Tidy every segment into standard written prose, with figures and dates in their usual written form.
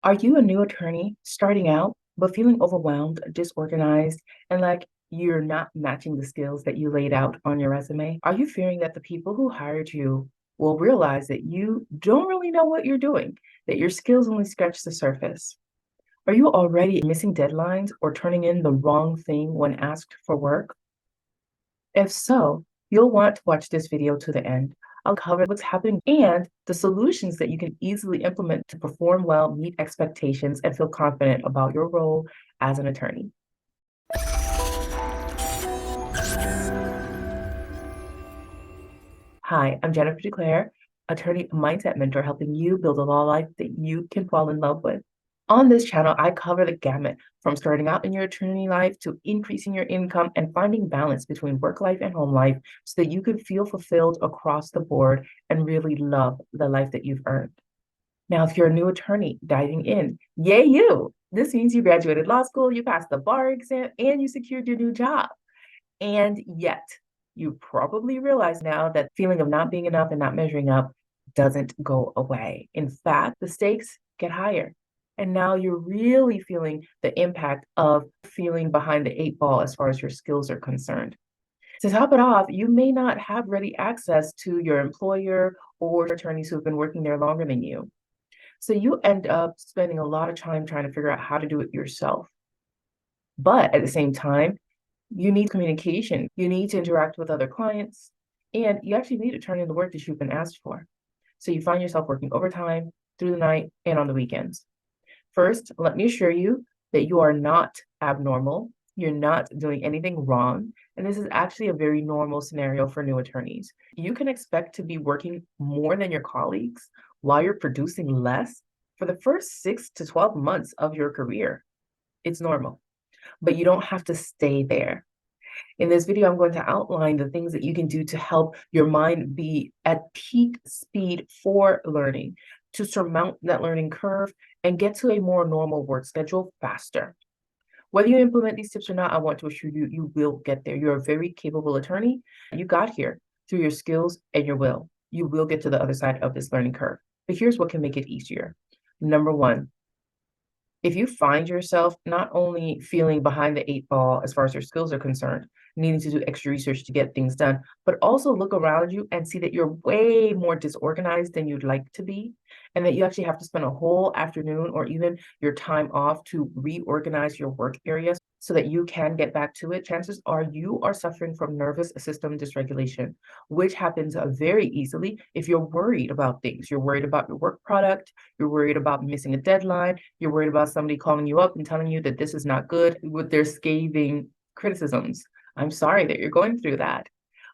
Are you a new attorney starting out, but feeling overwhelmed, disorganized, and like you're not matching the skills that you laid out on your resume? Are you fearing that the people who hired you will realize that you don't really know what you're doing, that your skills only scratch the surface? Are you already missing deadlines or turning in the wrong thing when asked for work? If so, you'll want to watch this video to the end. I'll cover what's happening and the solutions that you can easily implement to perform well, meet expectations, and feel confident about your role as an attorney. Hi, I'm Jennifer Duclair, attorney mindset mentor, helping you build a law life that you can fall in love with. On this channel, I cover the gamut from starting out in your attorney life to increasing your income and finding balance between work life and home life so that you can feel fulfilled across the board and really love the life that you've earned. Now, if you're a new attorney diving in, yay you! This means you graduated law school, you passed the bar exam, and you secured your new job. And yet, you probably realize now that feeling of not being enough and not measuring up doesn't go away. In fact, the stakes get higher. And now you're really feeling the impact of feeling behind the eight ball as far as your skills are concerned. To top it off, you may not have ready access to your employer or attorneys who've been working there longer than you. So you end up spending a lot of time trying to figure out how to do it yourself. But at the same time, you need communication. You need to interact with other clients, and you actually need to turn in the work that you've been asked for. So you find yourself working overtime through the night and on the weekends. First, let me assure you that you are not abnormal. You're not doing anything wrong. And this is actually a very normal scenario for new attorneys. You can expect to be working more than your colleagues while you're producing less for the first 6 to 12 months of your career. It's normal, but you don't have to stay there. In this video, I'm going to outline the things that you can do to help your mind be at peak speed for learning, to surmount that learning curve and get to a more normal work schedule faster. Whether you implement these tips or not, I want to assure you, you will get there. You're a very capable attorney. You got here through your skills and your will. You will get to the other side of this learning curve. But here's what can make it easier. Number one, if you find yourself not only feeling behind the eight ball as far as your skills are concerned, needing to do extra research to get things done, but also look around you and see that you're way more disorganized than you'd like to be, and that you actually have to spend a whole afternoon or even your time off to reorganize your work areas so that you can get back to it, chances are you are suffering from nervous system dysregulation, which happens very easily if you're worried about things. You're worried about your work product, you're worried about missing a deadline, you're worried about somebody calling you up and telling you that this is not good with their scathing criticisms. I'm sorry that you're going through that.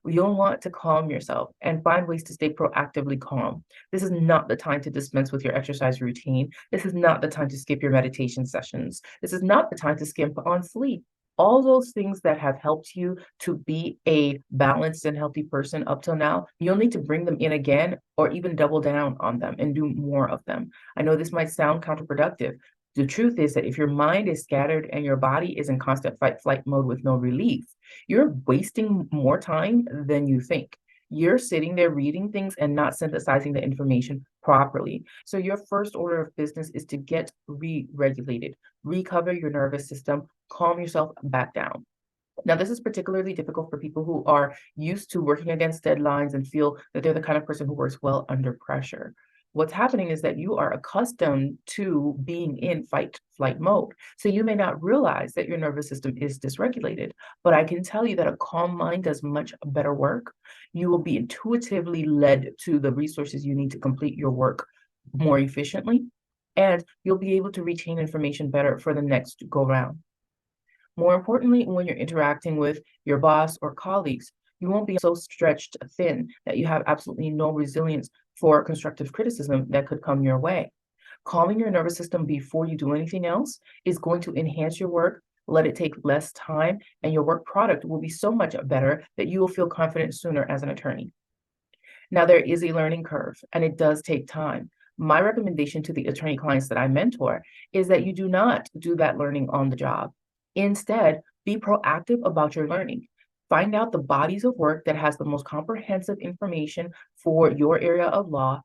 You'll want to calm yourself and find ways to stay proactively calm. This is not the time to dispense with your exercise routine. This is not the time to skip your meditation sessions. This is not the time to skimp on sleep. All those things that have helped you to be a balanced and healthy person up till now, you'll need to bring them in again or even double down on them and do more of them. I know this might sound counterproductive. The truth is that if your mind is scattered and your body is in constant fight flight mode with no relief, you're wasting more time than you think. You're sitting there reading things and not synthesizing the information properly. So your first order of business is to get re-regulated, recover your nervous system, calm yourself back down. Now, this is particularly difficult for people who are used to working against deadlines and feel that they're the kind of person who works well under pressure. What's happening is that you are accustomed to being in fight flight mode. So you may not realize that your nervous system is dysregulated, but I can tell you that a calm mind does much better work. You will be intuitively led to the resources you need to complete your work more efficiently, and you'll be able to retain information better for the next go round. More importantly, when you're interacting with your boss or colleagues, you won't be so stretched thin that you have absolutely no resilience for constructive criticism that could come your way. Calming your nervous system before you do anything else is going to enhance your work, let it take less time, and your work product will be so much better that you will feel confident sooner as an attorney. Now, there is a learning curve, and it does take time. My recommendation to the attorney clients that I mentor is that you do not do that learning on the job. Instead, be proactive about your learning. Find out the bodies of work that has the most comprehensive information for your area of law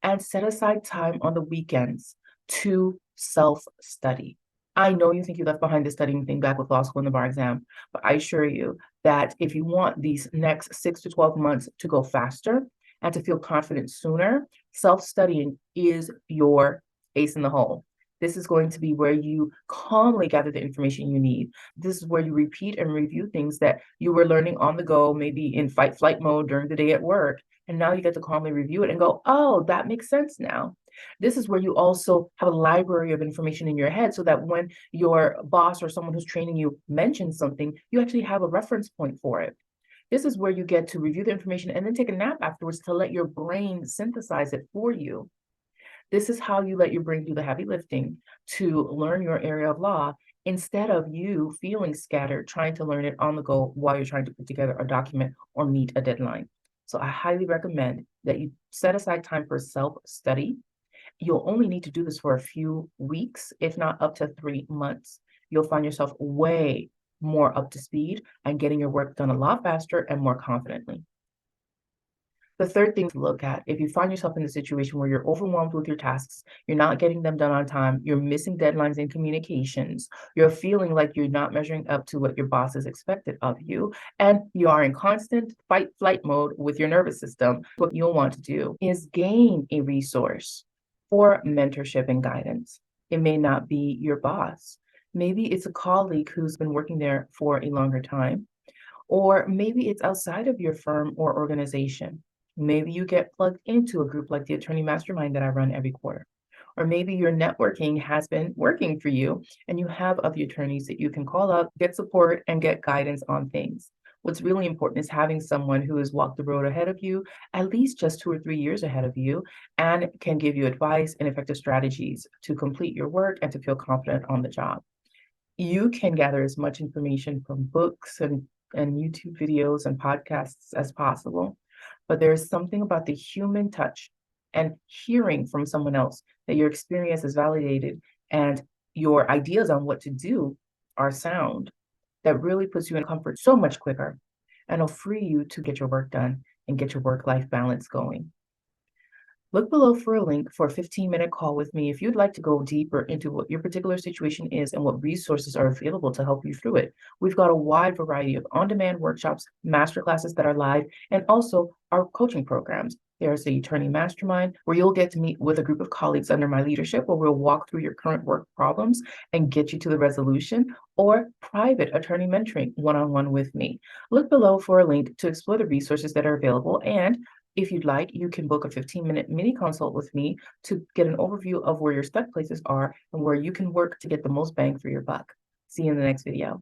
and set aside time on the weekends to self-study. I know you think you left behind the studying thing back with law school and the bar exam, but I assure you that if you want these next 6 to 12 months to go faster and to feel confident sooner, self-studying is your ace in the hole. This is going to be where you calmly gather the information you need. This is where you repeat and review things that you were learning on the go, maybe in fight flight mode during the day at work. And now you get to calmly review it and go, oh, that makes sense now. This is where you also have a library of information in your head so that when your boss or someone who's training you mentions something, you actually have a reference point for it. This is where you get to review the information and then take a nap afterwards to let your brain synthesize it for you. This is how you let your brain do the heavy lifting to learn your area of law instead of you feeling scattered, trying to learn it on the go while you're trying to put together a document or meet a deadline. So I highly recommend that you set aside time for self-study. You'll only need to do this for a few weeks, if not up to 3 months. You'll find yourself way more up to speed and getting your work done a lot faster and more confidently. The third thing to look at, if you find yourself in a situation where you're overwhelmed with your tasks, you're not getting them done on time, you're missing deadlines in communications, you're feeling like you're not measuring up to what your boss has expected of you, and you are in constant fight flight mode with your nervous system, what you'll want to do is gain a resource for mentorship and guidance. It may not be your boss. Maybe it's a colleague who's been working there for a longer time, or maybe it's outside of your firm or organization. Maybe you get plugged into a group like the Attorney Mastermind that I run every quarter. Or maybe your networking has been working for you and you have other attorneys that you can call up, get support, and get guidance on things. What's really important is having someone who has walked the road ahead of you, at least just 2 or 3 years ahead of you, and can give you advice and effective strategies to complete your work and to feel confident on the job. You can gather as much information from books and YouTube videos and podcasts as possible. But there's something about the human touch and hearing from someone else that your experience is validated and your ideas on what to do are sound that really puts you in comfort so much quicker and will free you to get your work done and get your work-life balance going. Look below for a link for a 15-minute call with me if you'd like to go deeper into what your particular situation is and what resources are available to help you through it. We've got a wide variety of on-demand workshops, masterclasses that are live, and also our coaching programs. There's the Attorney Mastermind, where you'll get to meet with a group of colleagues under my leadership, where we'll walk through your current work problems and get you to the resolution, or private attorney mentoring one-on-one with me. Look below for a link to explore the resources that are available, and if you'd like, you can book a 15-minute mini consult with me to get an overview of where your stuck places are and where you can work to get the most bang for your buck. See you in the next video.